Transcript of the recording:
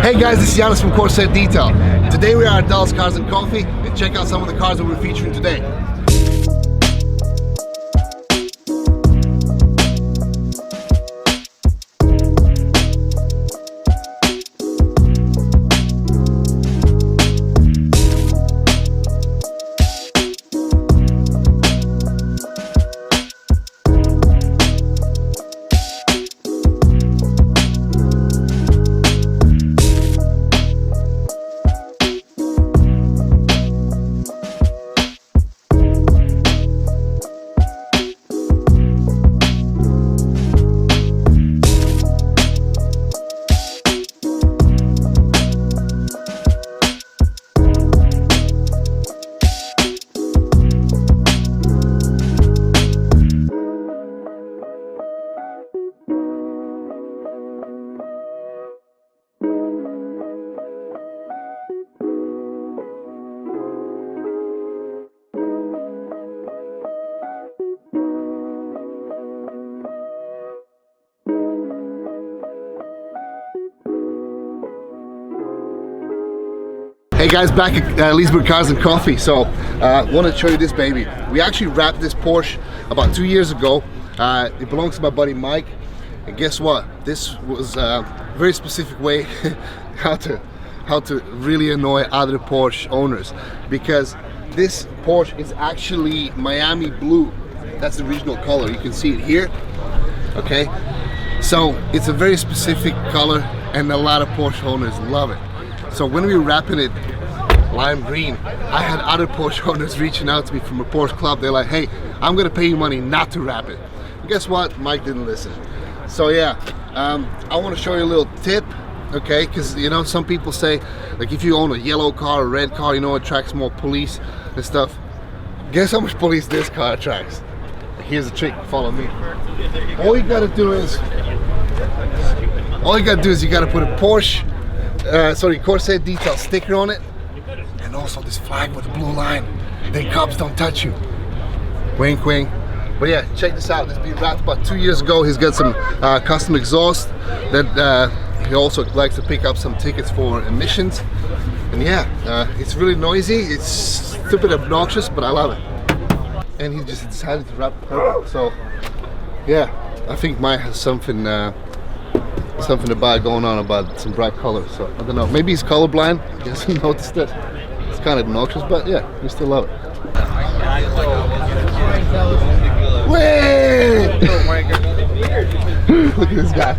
Hey guys, this is Giannis from Corsair Detail. Today we are at Dallas Cars and Coffee and check out some of the cars that we're featuring today. Hey guys, back at Leesburg Cars and Coffee. So want to show you this baby. We actually wrapped this Porsche about 2 years ago. It belongs to my buddy Mike, and guess what, this was a very specific way how to really annoy other Porsche owners, because this Porsche is actually Miami blue. That's the original color. You can see it here. Okay, so it's a very specific color and a lot of Porsche owners love it. So when we were wrapping it lime green, I had other Porsche owners reaching out to me from a Porsche club. They're like, hey, I'm gonna pay you money not to wrap it. And guess what? Mike didn't listen. So yeah, I want to show you a little tip, okay? Because you know, some people say, like, if you own a yellow car or red car, you know, it attracts more police and stuff. Guess how much police this car attracts? Here's a trick, follow me. All you gotta do is you gotta put a Porsche Corsair Detail sticker on it, and also this flag with the blue line. Then cops don't touch you. Wink, wink. But yeah, check this out. This has been wrapped about 2 years ago. He's got some custom exhaust that he also likes to pick up some tickets for emissions. And yeah, it's really noisy. It's stupid obnoxious, but I love it. And he just decided to wrap purple. So yeah, I think Mike has something about going on about some bright colors. So I don't know, maybe he's colorblind. He hasn't noticed it. It's kind of obnoxious, but yeah, we still love it. Wait! Look at this guy.